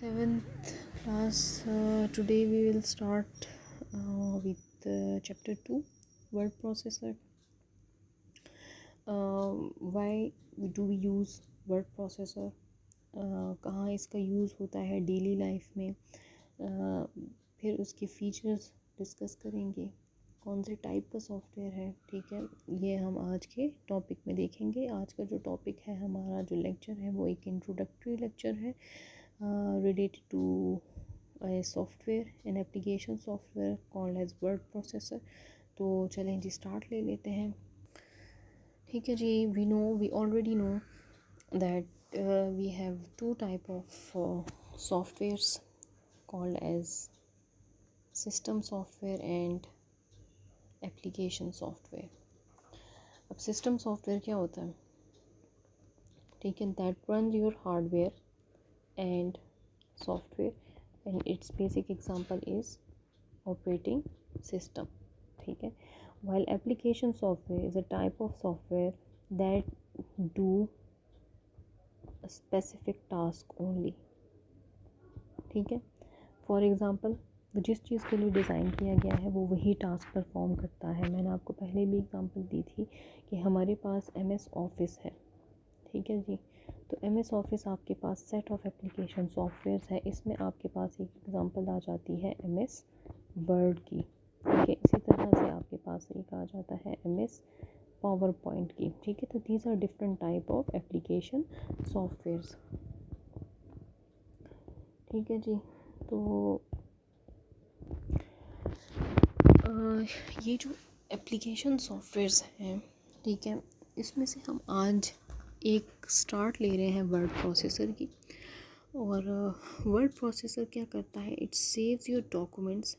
Seventh class. Today we will start with chapter 2, word processor. Why do we use word processor? कहाँ इसका use होता है daily life में. फिर उसके फीचर्स डिस्कस करेंगे. कौन से टाइप का सॉफ्टवेयर है, ठीक है, ये हम आज के टॉपिक में देखेंगे. आज का जो टॉपिक है, हमारा जो लेक्चर है, वो एक इंट्रोडक्टरी लेक्चर है related to a software, an application software called as word processor. तो चलें जी स्टार्ट ले लेते हैं. ठीक है जी. we already know that we have two type of softwares called as system software and application software. अब system software क्या होता है? ठीक है, that runs your hardware and software, and its basic example is operating system. ठीक है. While application software is a type of software that do a specific task only. ठीक है. फॉर एग्ज़ाम्पल, जिस चीज़ के लिए डिज़ाइन किया गया है वो वही टास्क परफॉर्म करता है. मैंने आपको पहले भी एग्ज़ाम्पल दी थी कि हमारे पास MS ऑफिस है. ठीक है जी. तो MS ऑफिस आपके पास सेट ऑफ एप्लीकेशन सॉफ्टवेयर्स है. इसमें आपके पास एक एग्ज़ाम्पल आ जाती है MS वर्ड की. ठीक है. इसी तरह से आपके पास एक आ जाता है MS पावर पॉइंट की. ठीक है. तो these are different type of application softwares. ठीक है जी. तो ये जो एप्लीकेशन सॉफ्टवेयर्स हैं, ठीक है, इसमें से हम आज एक स्टार्ट ले रहे हैं वर्ड प्रोसेसर की. और वर्ड प्रोसेसर क्या करता है? It saves your documents.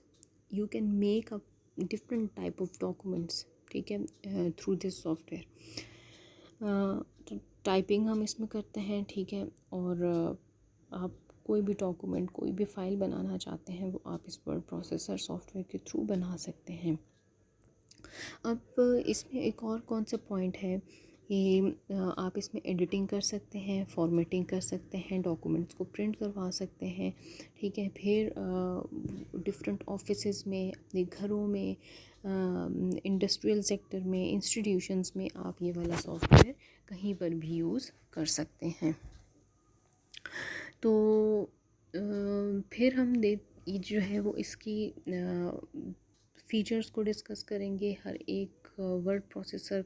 You can make a different type of documents, ठीक है, थ्रू दिस सॉफ्टवेयर. तो टाइपिंग हम इसमें करते हैं, ठीक है, और आप कोई भी डॉक्यूमेंट, कोई भी फाइल बनाना चाहते हैं वो आप इस वर्ड प्रोसेसर सॉफ्टवेयर के थ्रू बना सकते हैं. अब इसमें एक और कौन सा पॉइंट है कि आप इसमें एडिटिंग कर सकते हैं, फॉर्मेटिंग कर सकते हैं, डॉक्यूमेंट्स को प्रिंट करवा सकते हैं. ठीक है. फिर डिफरेंट ऑफिसेज़ में, अपने घरों में, इंडस्ट्रियल सेक्टर में, इंस्टीट्यूशंस में आप ये वाला सॉफ्टवेयर कहीं पर भी यूज़ कर सकते हैं. तो फिर हम ये जो है वो इसकी फीचर्स को डिस्कस करेंगे. हर एक वर्ड प्रोसेसर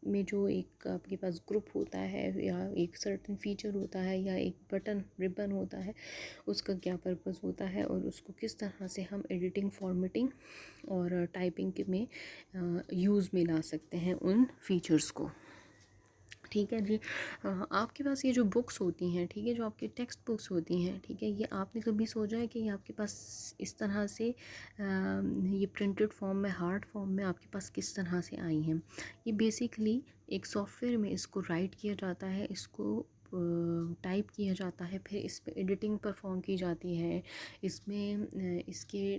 में जो एक आपके पास ग्रुप होता है, या एक सर्टेन फीचर होता है, या एक बटन रिबन होता है, उसका क्या पर्पस होता है, और उसको किस तरह से हम एडिटिंग, फॉर्मेटिंग और टाइपिंग में यूज़ में ला सकते हैं उन फीचर्स को. ठीक है जी. आपके पास ये जो बुक्स होती हैं, ठीक है, जो आपकी टेक्स्ट बुक्स होती हैं, ठीक है, ये आपने कभी सोचा है कि ये आपके पास इस तरह से ये प्रिंटेड फॉर्म में, हार्ड फॉर्म में आपके पास किस तरह से आई हैं? ये बेसिकली एक सॉफ्टवेयर में इसको राइट किया जाता है, इसको टाइप किया जाता है, फिर इस पर एडिटिंग परफॉर्म की जाती है, इसमें इसके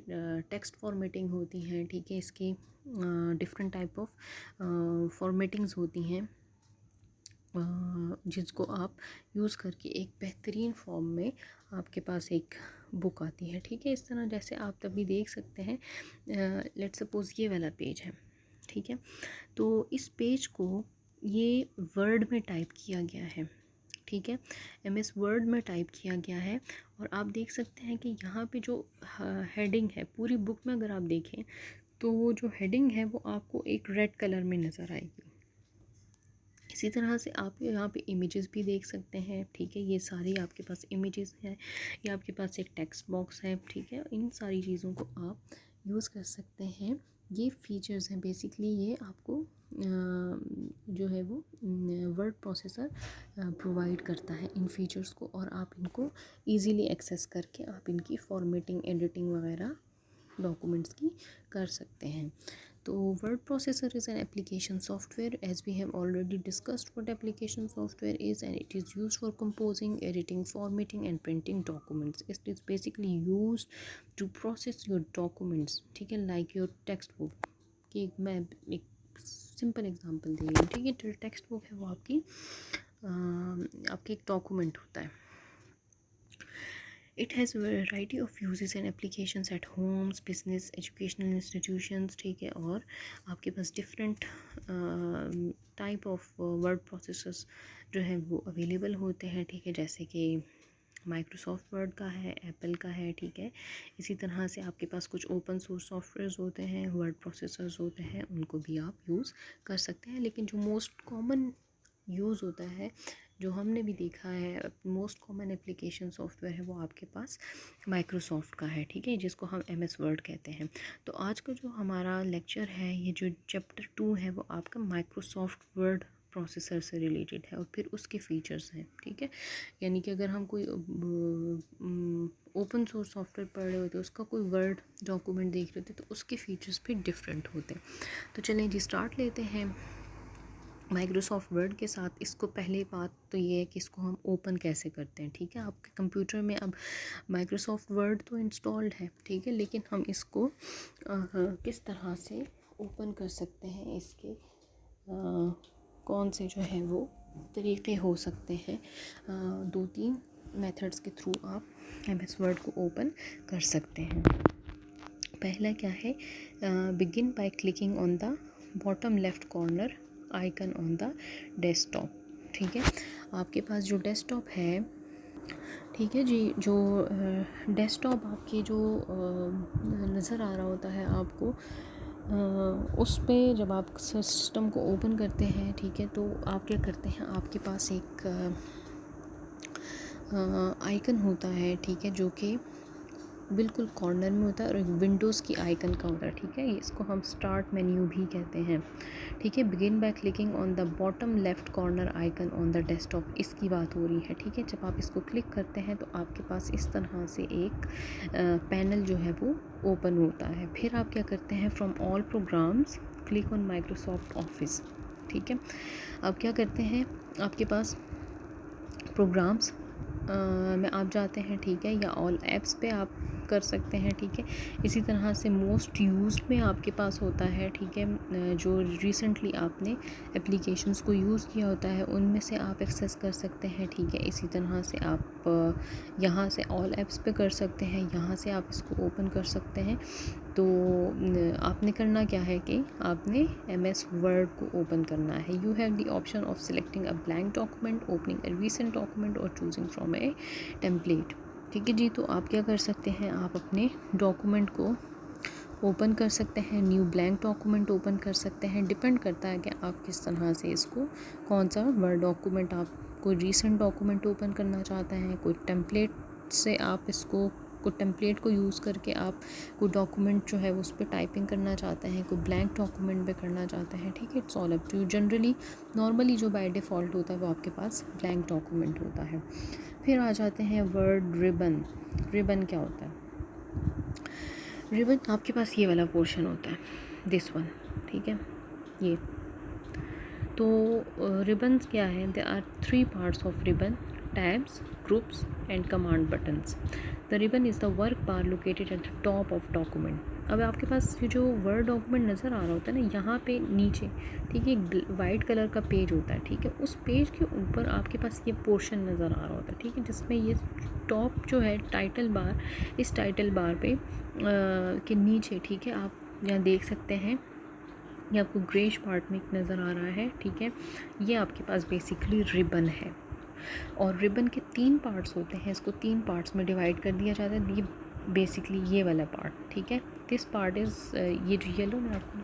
टेक्स्ट फॉर्मेटिंग होती हैं. ठीक है. इसके डिफरेंट टाइप ऑफ फॉर्मेटिंग्स होती हैं जिसको आप यूज़ करके एक बेहतरीन फॉर्म में आपके पास एक बुक आती है. ठीक है. इस तरह जैसे आप तभी देख सकते हैं, लेट्स सपोज़ ये वाला पेज है. ठीक है. तो इस पेज को ये वर्ड में टाइप किया गया है. ठीक है. MS वर्ड में टाइप किया गया है, और आप देख सकते हैं कि यहाँ पे जो हेडिंग है, पूरी बुक में अगर आप देखें तो वो जो हेडिंग है वो आपको एक रेड कलर में नज़र आएगी. इसी तरह से आप यहाँ पे इमेजेस भी देख सकते हैं. ठीक है. ये सारी आपके पास इमेजेस हैं, ये आपके पास एक टेक्स्ट बॉक्स है. ठीक है. इन सारी चीज़ों को आप यूज़ कर सकते हैं. ये फीचर्स हैं बेसिकली. ये आपको जो है वो वर्ड प्रोसेसर प्रोवाइड करता है इन फीचर्स को, और आप इनको इजीली एक्सेस करके आप इनकी फॉर्मेटिंग, एडिटिंग वगैरह डॉक्यूमेंट्स की कर सकते हैं. तो word processor is an application software, as we have already discussed what application software is, and it is used for composing, editing, formatting and printing documents. It is basically used to process your documents. ठीक है. like your textbook. कि मैं एक simple example दे रही हूँ. ठीक है. जो टेक्स्ट बुक है वो आपकी आपके एक डॉक्यूमेंट होता है. It has variety of uses and applications at homes, business, educational institutions, ठीक है। और आपके पास different type of word processors जो हैं वो अवेलेबल होते हैं, ठीक है। जैसे कि माइक्रोसॉफ्ट वर्ड का है, एप्पल का है, ठीक है। इसी तरह से आपके पास कुछ ओपन सोर्स सॉफ्टवेयर्स होते हैं, वर्ड प्रोसेसर्स होते हैं, उनको भी आप यूज़ कर सकते हैं। लेकिन जो मोस्ट कॉमन यूज़ होता है, जो हमने भी देखा है, मोस्ट कॉमन एप्लीकेशन सॉफ्टवेयर है वो आपके पास माइक्रोसॉफ्ट का है, ठीक है, जिसको हम MS वर्ड कहते हैं। तो आज का जो हमारा लेक्चर है, ये जो चैप्टर 2 है, वो आपका माइक्रोसॉफ्ट वर्ड प्रोसेसर से रिलेटेड है और फिर उसके फीचर्स हैं, ठीक है। यानी कि अगर हम कोई ओपन सोर्स सॉफ्टवेयर पढ़ रहे होते, उसका कोई वर्ड डॉक्यूमेंट देख रहे होते, तो उसके फीचर्स भी डिफरेंट होते हैं। तो चलें जी, स्टार्ट लेते हैं माइक्रोसॉफ्ट वर्ड के साथ। इसको पहले बात तो ये है कि इसको हम ओपन कैसे करते हैं, ठीक है। आपके कंप्यूटर में अब माइक्रोसॉफ्ट वर्ड तो इंस्टॉल्ड है, ठीक है, लेकिन हम इसको किस तरह से ओपन कर सकते हैं, इसके कौन से जो है वो तरीक़े हो सकते हैं। 2-3 मेथड्स के थ्रू आप MS वर्ड को ओपन कर सकते हैं। पहला क्या है, begin by clicking on the bottom left corner icon on the desktop, ठीक है। आपके पास जो डेस्कटॉप है, ठीक है जी, जो डेस्कटॉप आपके जो नज़र आ रहा होता है आपको, उस पे जब आप सिस्टम को ओपन करते हैं, ठीक है, तो आप क्या करते हैं, आपके पास एक आइकन होता है, ठीक है, जो कि बिल्कुल कॉर्नर में होता है और एक विंडोज़ की आइकन का होता है, ठीक है। इसको हम स्टार्ट मेन्यू भी कहते हैं, ठीक है। Begin by clicking on the bottom left corner icon on the desktop, इसकी बात हो रही है, ठीक है। जब आप इसको क्लिक करते हैं तो आपके पास इस तरह से एक पैनल जो है वो ओपन होता है। फिर आप क्या करते हैं, from all programmes click on Microsoft office, ठीक है। अब क्या करते हैं, आपके पास प्रोग्राम्स में आप जाते हैं, ठीक है, या ऑल ऐप्स पे आप कर सकते हैं, ठीक है। इसी तरह से मोस्ट यूज्ड में आपके पास होता है, ठीक है, जो रिसेंटली आपने एप्लीकेशंस को यूज़ किया होता है उनमें से आप एक्सेस कर सकते हैं, ठीक है। इसी तरह से आप यहाँ से ऑल ऐप्स पे कर सकते हैं, यहाँ से आप इसको ओपन कर सकते हैं। तो आपने करना क्या है कि आपने MS वर्ड को ओपन करना है। You have the option of selecting a blank document, opening a recent document और चूजिंग फ्रॉम ए टेम्पलेट, ठीक है जी। तो आप क्या कर सकते हैं, आप अपने डॉक्यूमेंट को ओपन कर सकते हैं, न्यू ब्लैंक डॉक्यूमेंट ओपन कर सकते हैं। डिपेंड करता है कि आप किस तरह से इसको, कौन सा वर्ड डॉक्यूमेंट, आप कोई रीसेंट डॉक्यूमेंट ओपन करना चाहते हैं, कोई टेम्पलेट से आप इसको, कोई टेम्पलेट को यूज़ करके आप कोई डॉक्यूमेंट जो है उस पर टाइपिंग करना चाहते हैं, कोई ब्लैंक डॉक्यूमेंट पे करना चाहते हैं, ठीक है। It's all up to you. Generally normally जो बाय डिफ़ॉल्ट होता है वो आपके पास ब्लैंक डॉक्यूमेंट होता है। फिर आ जाते हैं वर्ड रिबन। रिबन क्या होता है, रिबन आपके पास ये वाला पोर्शन होता है, दिस वन, ठीक है, ये। तो रिबन्स क्या है, they are 3 parts of ribbon, tabs, groups and command buttons. The ribbon is the work bar located at the top of document. अब आपके पास ये जो वर्ड डॉक्यूमेंट नज़र आ रहा होता है ना, यहाँ पे नीचे, ठीक है, एक वाइट कलर का पेज होता है, ठीक है। उस पेज के ऊपर आपके पास ये पोर्शन नज़र आ रहा होता है, ठीक है, जिसमें ये टॉप जो है टाइटल बार, इस टाइटल बार पे के नीचे, ठीक है, आप यहाँ देख सकते हैं, ये आपको ग्रेश पार्ट में नज़र आ रहा है, ठीक है। ये आपके पास बेसिकली रिबन है और रिबन के 3 पार्ट्स होते हैं, इसको 3 पार्ट्स में डिवाइड कर दिया जाता है। ये बेसिकली ये वाला पार्ट, ठीक है, दिस पार्ट इज़, ये जो येलो में आपको,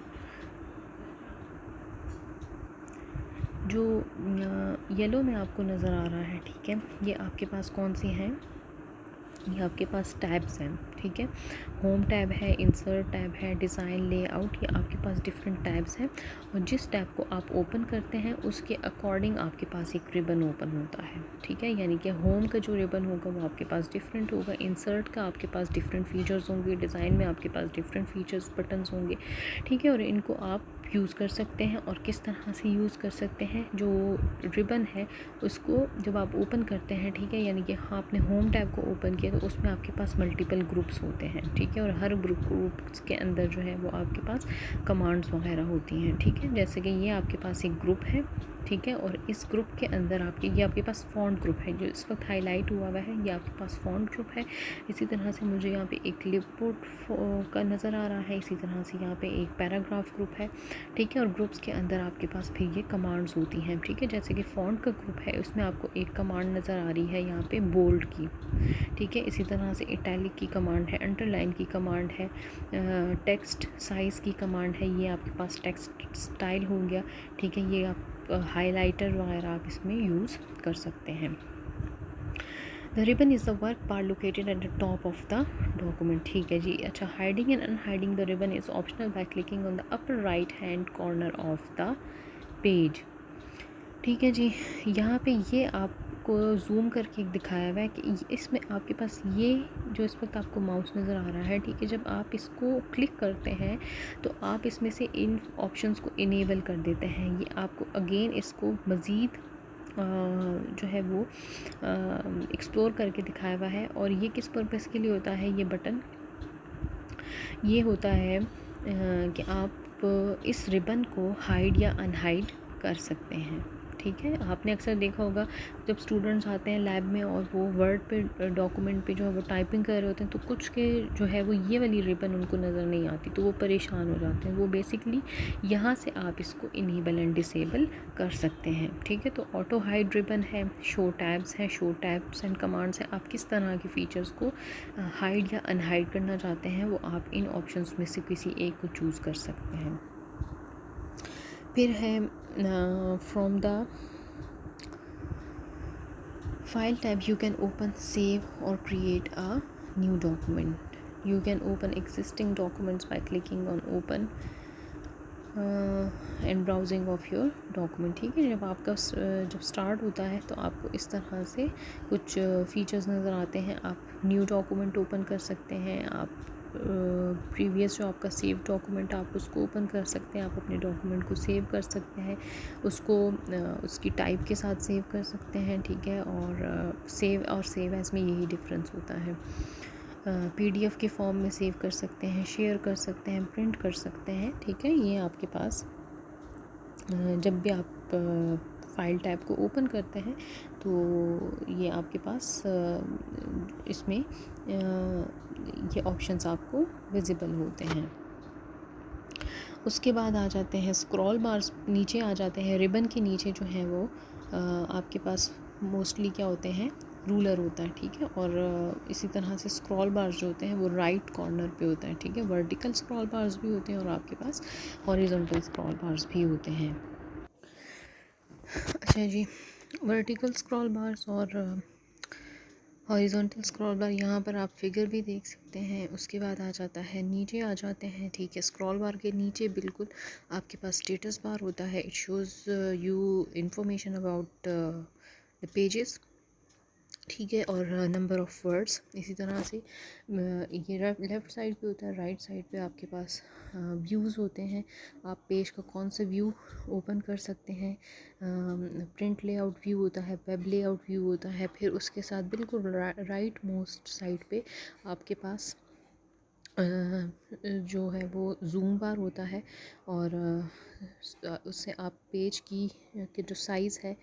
जो येलो में आपको नज़र आ रहा है, ठीक है, ये आपके पास कौन सी हैं, ये आपके पास टैब्स हैं, ठीक है। होम टैब है, इंसर्ट टैब है, डिज़ाइन, लेआउट, ये आपके पास डिफरेंट टैब्स हैं और जिस टैब को आप ओपन करते हैं उसके अकॉर्डिंग आपके पास एक रिबन ओपन होता है, ठीक है। यानी कि होम का जो रिबन होगा वो आपके पास डिफरेंट होगा, इंसर्ट का आपके पास डिफरेंट फीचर्स होंगे, डिज़ाइन में आपके पास डिफरेंट फीचर्स, बटन्स होंगे, ठीक है। और इनको आप यूज़ कर सकते हैं और किस तरह से यूज़ कर सकते हैं, जो रिबन है उसको जब आप ओपन करते हैं, ठीक है, यानी कि आपने होम टैब को ओपन किया तो उसमें आपके पास मल्टीपल ग्रुप्स होते हैं, ठीक है, और हर ग्रुप्स के अंदर जो है वो आपके पास कमांड्स वगैरह होती हैं, ठीक है। जैसे कि ये आपके पास एक ग्रुप है, ठीक है। और इस ग्रुप के अंदर आपके ये आपके पास फ़ॉन्ट ग्रुप है जो इस वक्त हाईलाइट हुआ है, ये आपके पास फ़ॉन्ट ग्रुप है। इसी तरह से मुझे यहाँ पे एक क्लिपबोर्ड का नज़र आ रहा है। इसी तरह से यहाँ पे एक पैराग्राफ ग्रुप है, ठीक है। और ग्रुप्स के अंदर आपके पास फिर ये कमांड्स होती हैं, ठीक है। जैसे कि फ़ॉन्ट का ग्रुप है, उसमें आपको एक कमांड नज़र आ रही है यहाँ पे बोल्ड की, ठीक है। इसी तरह से इटैलिक की कमांड है, अंडरलाइन की कमांड है, टेक्स्ट साइज़ की कमांड है, ये आपके पास टेक्स्ट स्टाइल हो गया, ठीक है। ये आप हाइलाइटर वगैरह आप इसमें यूज़ कर सकते हैं। The ribbon is the work part located at the top of the document, ठीक है जी। अच्छा, hiding and unhiding the ribbon is optional by clicking on the upper right hand corner of the page, ठीक है जी। यहाँ पे ये आपको जूम करके दिखाया हुआ है कि इसमें आपके पास ये जो इस वक्त आपको माउस नज़र आ रहा है, ठीक है। जब आप इसको क्लिक करते हैं तो आप इसमें से इन ऑप्शंस को इनेबल कर देते हैं। ये आपको अगेन इसको मज़ीद जो है वो एक्सप्लोर करके दिखाया हुआ है। और ये किस पर्पस के लिए होता है, ये बटन ये होता है कि आप इस रिबन को हाइड या अनहाइड कर सकते हैं, ठीक है। आपने अक्सर देखा होगा जब स्टूडेंट्स आते हैं लैब में और वो वर्ड पे डॉक्यूमेंट पे जो है वो टाइपिंग कर रहे होते हैं तो कुछ के जो है वो ये वाली रिबन उनको नज़र नहीं आती तो वो परेशान हो जाते हैं। वो बेसिकली यहाँ से आप इसको इनेबल एंड डिसेबल कर सकते हैं, ठीक है। तो ऑटो हाइड रिबन है, शो टैब्स हैं, शो टैब्स एंड कमांड्स हैं। आप किस तरह के फ़ीचर्स को हाइड या अनहाइड करना चाहते हैं वो आप इन ऑप्शंस में से किसी एक को चूज़ कर सकते हैं। फिर है from the file tab you can open, save or create a new document. You can open existing documents by clicking on open and browsing of your document, ठीक है। जब आपका जब स्टार्ट होता है तो आपको इस तरह से कुछ फीचर्स नज़र आते हैं। आप न्यू डॉक्यूमेंट ओपन कर सकते हैं, आप प्रीवियस जो आपका सेव डॉक्यूमेंट आप उसको ओपन कर सकते हैं, आप अपने डॉक्यूमेंट को सेव कर सकते हैं, उसको उसकी टाइप के साथ सेव कर सकते हैं, ठीक है। और सेव एज़ में यही डिफरेंस होता है। PDF के फॉर्म में सेव कर सकते हैं, शेयर कर सकते हैं, प्रिंट कर सकते हैं, ठीक है। ये आपके पास जब भी आप फाइल टैब को ओपन करते हैं तो ये आपके पास इसमें ये ऑप्शंस आपको विजिबल होते हैं। उसके बाद आ जाते हैं स्क्रॉल बार्स, नीचे आ जाते हैं। रिबन के नीचे जो है वो आपके पास मोस्टली क्या होते हैं, रूलर होता है, ठीक है। और इसी तरह से स्क्रॉल बार्स जो होते हैं वो राइट कॉर्नर पे होता है, ठीक है। वर्टिकल स्क्रॉल बार्स भी होते हैं और आपके पास हॉरिजॉन्टल स्क्रॉल बार्स भी होते हैं। अच्छा जी, वर्टिकल स्क्रॉल बार्स और हॉरिजॉन्टल स्क्रॉल बार, यहाँ पर आप फिगर भी देख सकते हैं। उसके बाद आ जाता है, नीचे आ जाते हैं, ठीक है। स्क्रॉल बार के नीचे बिल्कुल आपके पास स्टेटस बार होता है। It shows you information about the pages, ठीक है। और नंबर ऑफ़ वर्ड्स। इसी तरह से ये लेफ़्ट साइड पे होता है, राइट साइड पे आपके पास व्यूज़ होते हैं। आप पेज का कौन सा व्यू ओपन कर सकते हैं। प्रिंट लेआउट व्यू होता है, वेब लेआउट व्यू होता है। फिर उसके साथ बिल्कुल राइट मोस्ट साइड पे आपके पास जो है वो जूम बार होता है और उससे आप पेज की के जो साइज़ है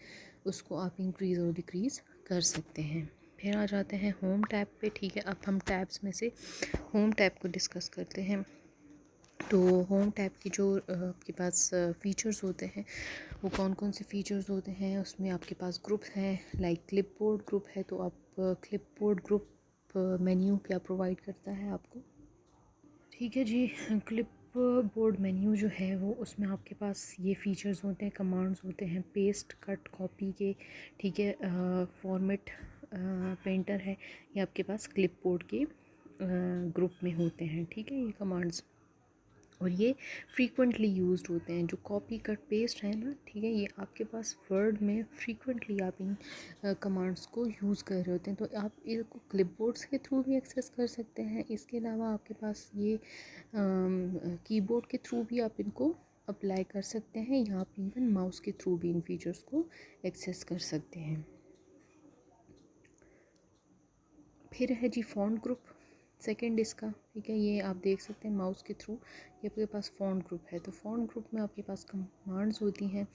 उसको आप इंक्रीज़ और डिक्रीज़ कर सकते हैं। फिर आ जाते हैं होम टैब पे, ठीक है। अब हम टैब्स में से होम टैब को डिस्कस करते हैं। तो होम टैब की जो आपके पास फ़ीचर्स होते हैं वो कौन कौन से फ़ीचर्स होते हैं, उसमें आपके पास ग्रुप हैं, लाइक क्लिपबोर्ड ग्रुप है। तो आप क्लिपबोर्ड ग्रुप मेन्यू क्या प्रोवाइड करता है आपको, ठीक है जी। क्लिप बोर्ड मेन्यू जो है वो उसमें आपके पास ये फ़ीचर्स होते हैं, कमांड्स होते हैं, पेस्ट, कट, कॉपी के, ठीक है। फॉर्मेट पेंटर है, ये आपके पास क्लिप बोर्ड के ग्रुप में होते हैं, ठीक है। ये कमांड्स और ये फ्रीक्वेंटली यूज्ड होते हैं। जो कॉपी कट पेस्ट है ना, ठीक है, ये आपके पास वर्ड में फ्रीक्वेंटली आप इन कमांड्स को यूज़ कर रहे होते हैं। तो आप इसको क्लिपबोर्ड्स के थ्रू भी एक्सेस कर सकते हैं। इसके अलावा आपके पास ये कीबोर्ड के थ्रू भी आप इनको अप्लाई कर सकते हैं, या आप इवन माउस के थ्रू भी इन फीचर्स को एक्सेस कर सकते हैं। फिर है जी फ़ॉन्ट ग्रुप। सेकंड इसका, ठीक है, ये आप देख सकते हैं माउस के थ्रू, ये आपके पास फ़ॉन्ट ग्रुप है। तो फ़ॉन्ट ग्रुप में आपके पास कमांड्स होती हैं,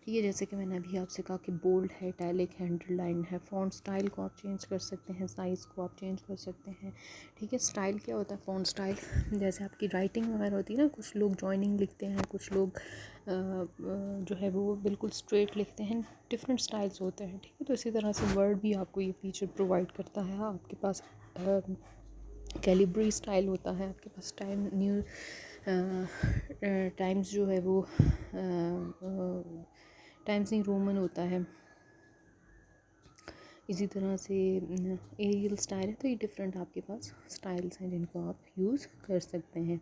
ठीक है, जैसे कि मैंने अभी आपसे कहा कि बोल्ड है, इटैलिक है, अंडरलाइन है। फ़ॉन्ट स्टाइल को आप चेंज कर सकते हैं, साइज़ को आप चेंज कर सकते हैं, ठीक है। स्टाइल क्या होता है, फ़ॉन्ट स्टाइल जैसे आपकी राइटिंग वगैरह होती है ना, कुछ लोग जॉइनिंग लिखते हैं, कुछ लोग जो है वो बिल्कुल स्ट्रेट लिखते हैं, डिफरेंट स्टाइल्स होते हैं, ठीक है। तो इसी तरह से वर्ड भी आपको ये फीचर प्रोवाइड करता है। आपके पास कैलिब्री स्टाइल होता है, आपके पास टाइम न्यू टाइम्स जो है वो टाइम्स न्यू रोमन होता है। इसी तरह से एरियल स्टाइल है। तो ये डिफरेंट आपके पास स्टाइल्स हैं जिनको आप यूज़ कर सकते हैं।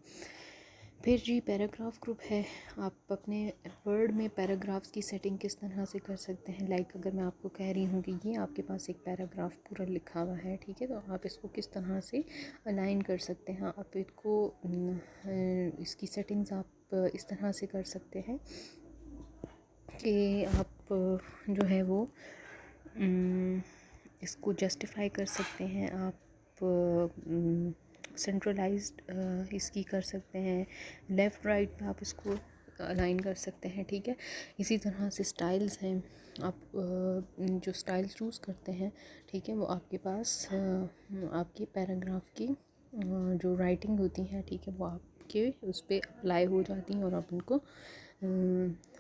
फिर जी पैराग्राफ ग्रुप है। आप अपने वर्ड में पैराग्राफ्स की सेटिंग किस तरह से कर सकते हैं। लाइक अगर मैं आपको कह रही हूँ कि ये आपके पास एक पैराग्राफ पूरा लिखा हुआ है, ठीक है, तो आप इसको किस तरह से अलाइन कर सकते हैं। आप इसको इसकी सेटिंग्स आप इस तरह से कर सकते हैं कि आप जो है वो इसको जस्टिफाई कर सकते हैं, आप सेंट्रलाइज्ड इसकी कर सकते हैं, लेफ़्ट राइट पे आप इसको अलाइन कर सकते हैं, ठीक है। इसी तरह से स्टाइल्स हैं, आप जो स्टाइल चूज़ करते हैं, ठीक है, वो आपके पास आपके पैराग्राफ की जो राइटिंग होती है, ठीक है, वो आपके उस पर अप्लाई हो जाती हैं और आप उनको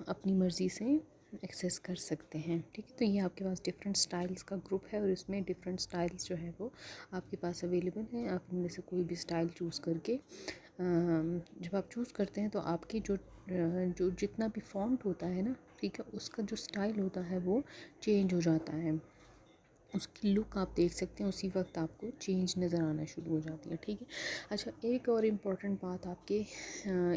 अपनी मर्ज़ी से एक्सेस कर सकते हैं, ठीक है। तो ये आपके पास डिफरेंट स्टाइल्स का ग्रुप है और इसमें डिफरेंट स्टाइल्स जो है वो आपके पास अवेलेबल हैं। आप इनमें से कोई भी स्टाइल चूज़ करके जब आप चूज़ करते हैं तो आपकी जो जितना भी फॉन्ट होता है ना, ठीक है, उसका जो स्टाइल होता है वो चेंज हो जाता है। उसकी लुक आप देख सकते हैं उसी वक्त आपको चेंज नज़र आना शुरू हो जाती है, ठीक है। अच्छा, एक और इम्पॉर्टेंट बात आपके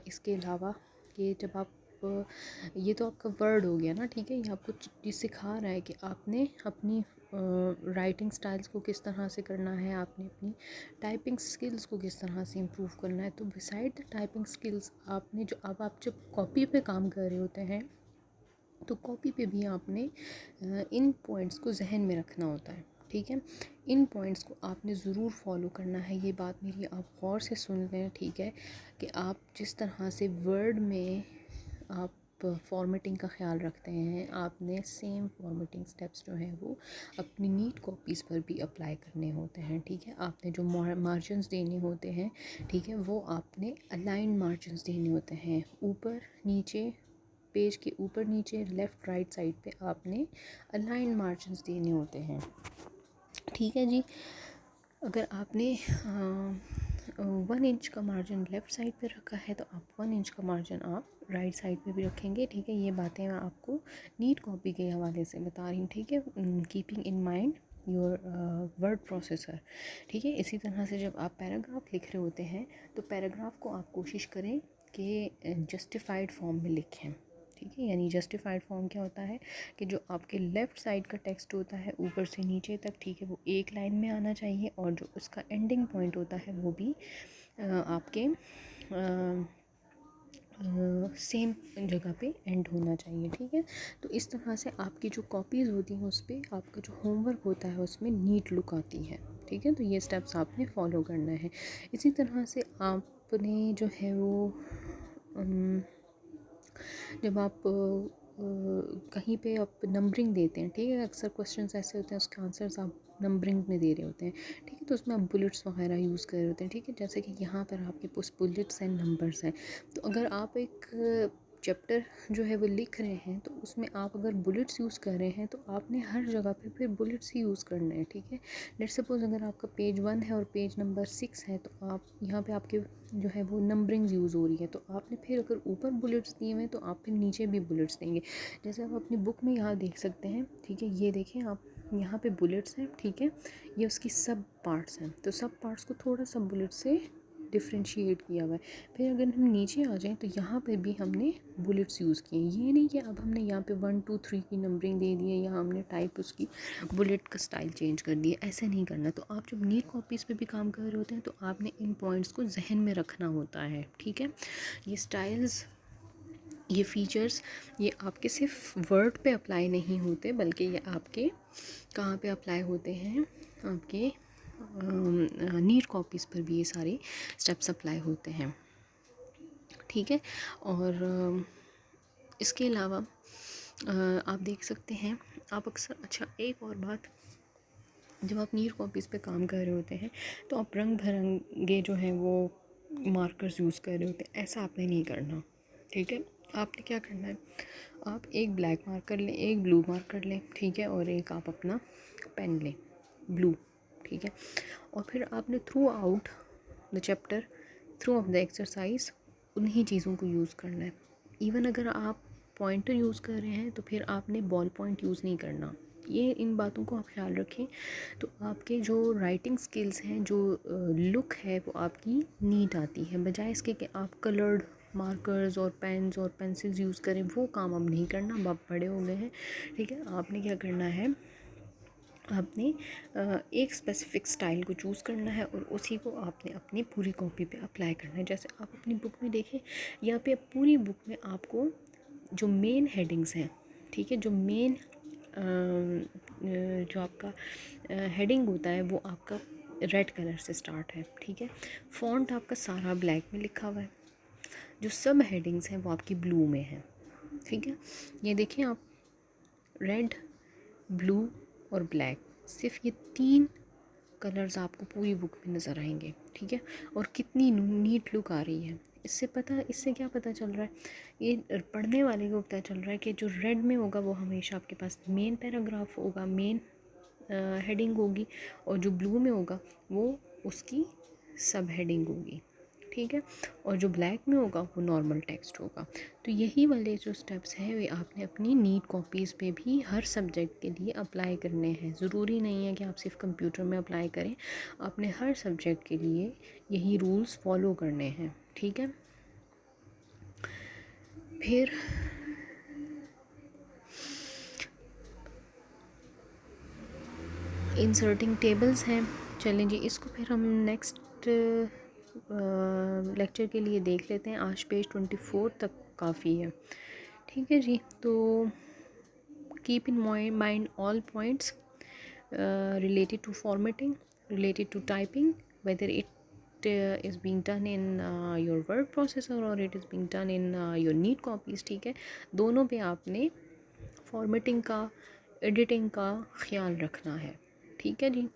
इसके अलावा कि जब आप ये तो आपका वर्ड हो गया ना, ठीक है, ये आपको ये सिखा रहा है कि आपने अपनी राइटिंग स्टाइल्स को किस तरह से करना है, आपने अपनी टाइपिंग स्किल्स को किस तरह से इम्प्रूव करना है। तो बिसाइड द टाइपिंग स्किल्स आपने जो अब आप जब कॉपी पे काम कर रहे होते हैं तो कॉपी पे भी आपने इन पॉइंट्स को जहन में रखना होता है, ठीक है। इन पॉइंट्स को आपने ज़रूर फॉलो करना है। ये बात मेरी आप गौर से सुन लें, ठीक है, कि आप जिस तरह से वर्ड में आप फॉर्मेटिंग का ख्याल रखते हैं, आपने सेम फॉर्मेटिंग स्टेप्स जो हैं वो अपनी नीट कॉपीज़ पर भी अप्लाई करने होते हैं, ठीक है। आपने जो मार्जिन्स देने होते हैं, ठीक है, वो आपने अलाइन मार्जिन्स देने होते हैं। ऊपर नीचे, पेज के ऊपर नीचे, लेफ़्ट राइट साइड पे आपने अलाइन मार्जिन्स देने होते हैं, ठीक है जी। अगर आपने 1 इंच का मार्जिन लेफ़्ट साइड पे रखा है तो आप 1 इंच का मार्जिन आप राइट साइड पे भी रखेंगे, ठीक है। ये बातें मैं आपको नीट कॉपी के हवाले से बता रही हूँ, ठीक है, keeping in mind your word processor, ठीक है। इसी तरह से जब आप पैराग्राफ लिख रहे होते हैं तो पैराग्राफ को आप कोशिश करें कि जस्टिफाइड फॉर्म में लिखें, ठीक है। यानी जस्टिफाइड फॉर्म क्या होता है कि जो आपके लेफ़्ट साइड का टेक्स्ट होता है ऊपर से नीचे तक, ठीक है, वो एक लाइन में आना चाहिए और जो उसका एंडिंग पॉइंट होता है वो भी आपके सेम जगह पे एंड होना चाहिए, ठीक है। तो इस तरह से आपकी जो कॉपीज़ होती हैं उस पर आपका जो होमवर्क होता है उसमें नीट लुक आती है, ठीक है। तो ये स्टेप्स आपने फॉलो करना है। इसी तरह से आपने जो है वो जब आप कहीं पे आप नंबरिंग देते हैं, ठीक है, अक्सर क्वेश्चंस ऐसे होते हैं उसके आंसर्स आप नंबरिंग में दे रहे होते हैं, ठीक है, तो उसमें आप बुलेट्स वगैरह यूज़ कर रहे होते हैं, ठीक है। जैसे कि यहाँ पर आपके पास बुलेट्स एंड नंबर्स हैं, तो अगर आप एक चैप्टर जो है वो लिख रहे हैं तो उसमें आप अगर बुलेट्स यूज़ कर रहे हैं तो आपने हर जगह पे फिर बुलेट्स ही यूज़ करना है, ठीक है। लेट्स सपोज़ अगर आपका पेज 1 है और पेज नंबर 6 है तो आप यहाँ पे आपके जो है वो नंबरिंग यूज़ हो रही है, तो आपने फिर अगर ऊपर बुलेट्स दिए हुए हैं तो आप फिर नीचे भी बुलेट्स देंगे। जैसे आप अपनी बुक में यहाँ देख सकते हैं, ठीक है, ये देखें आप, यहाँ पे बुलेट्स हैं, ठीक है, ये उसकी सब पार्ट्स हैं, तो सब पार्ट्स को थोड़ा सा बुलेट से डिफ्रेंशिएट किया हुआ है। फिर अगर हम नीचे आ जाएं तो यहाँ पे भी हमने बुलेट्स यूज़ किए। ये नहीं कि अब हमने यहाँ पे 1 2 3 की नंबरिंग दे दी है या हमने टाइप उसकी बुलेट का स्टाइल चेंज कर दिया, ऐसा नहीं करना। तो आप जब नीट कॉपीज़ पे भी काम कर रहे होते हैं तो आपने इन पॉइंट्स को जहन में रखना होता है, ठीक है। ये स्टाइल्स, ये फ़ीचर्स, ये आपके सिर्फ वर्ड पे अप्लाई नहीं होते बल्कि ये आपके कहाँ पे अप्लाई होते हैं, आपके नीट कॉपीज़ पर भी ये सारे स्टेप्स अप्लाई होते हैं, ठीक है। और इसके अलावा आप देख सकते हैं, आप अक्सर, अच्छा एक और बात, जब आप नीट कॉपीज़ पे काम कर रहे होते हैं तो आप रंग बिरंगे जो हैं वो मार्कर्स यूज़ कर रहे होते हैं, ऐसा आपने नहीं करना, ठीक है। आपने क्या करना है, आप एक ब्लैक मार्कर लें, एक ब्लू मार्कर लें, ठीक है, और एक आप अपना पेन लें ब्लू, ठीक है। और फिर आपने through out the chapter, through out the exercise उन्हीं चीज़ों को यूज़ करना है। इवन अगर आप पॉइंटर यूज़ कर रहे हैं तो फिर आपने बॉल पॉइंट यूज़ नहीं करना, ये इन बातों को आप ख्याल रखें। तो आपके जो राइटिंग स्किल्स हैं, जो लुक है, वो आपकी नीट आती है, बजाय इसके कि आप कलर्ड मार्कर्स और पेन्स और पेंसिल्स यूज़ करें। वो काम अब नहीं करना, अब आप बड़े हो गए हैं, ठीक है। आपने क्या करना है, आपने एक स्पेसिफ़िक स्टाइल को चूज़ करना है और उसी को आपने अपनी पूरी कॉपी पे अप्लाई करना है। जैसे आप अपनी बुक में देखें, यहाँ पे पूरी बुक में आपको जो मेन हेडिंग्स हैं, ठीक है, जो मेन जो आपका हेडिंग होता है वो आपका रेड कलर से स्टार्ट है, ठीक है। फ़ॉन्ट आपका सारा ब्लैक में लिखा हुआ है, जो सब हेडिंग्स हैं वो आपकी ब्लू में है, ठीक है। ये देखिए आप, रेड, ब्लू और ब्लैक, सिर्फ ये 3 कलर्स आपको पूरी बुक में नज़र आएंगे, ठीक है। और कितनी नीट लुक आ रही है, इससे क्या पता चल रहा है, ये पढ़ने वाले को पता चल रहा है कि जो रेड में होगा वो हमेशा आपके पास मेन पैराग्राफ होगा, मेन हेडिंग होगी, और जो ब्लू में होगा वो उसकी सब हेडिंग होगी, ठीक है। और जो ब्लैक में होगा वो नॉर्मल टेक्स्ट होगा। तो यही वाले जो स्टेप्स हैं वे आपने अपनी नीट कॉपीज़ पे भी हर सब्जेक्ट के लिए अप्लाई करने हैं। ज़रूरी नहीं है कि आप सिर्फ कंप्यूटर में अप्लाई करें, आपने हर सब्जेक्ट के लिए यही रूल्स फॉलो करने हैं, ठीक है। फिर इंसर्टिंग टेबल्स हैं, चलें जी, इसको फिर हम नेक्स्ट लेक्चर के लिए देख लेते हैं। आज पेज 24 तक काफ़ी है, ठीक है जी। तो keep in mind all points related to formatting, related to typing, whether it is being done in your word processor or it is being done in your neat copies, ठीक है। दोनों पे आपने फॉर्मेटिंग का, एडिटिंग का ख्याल रखना है, ठीक है जी।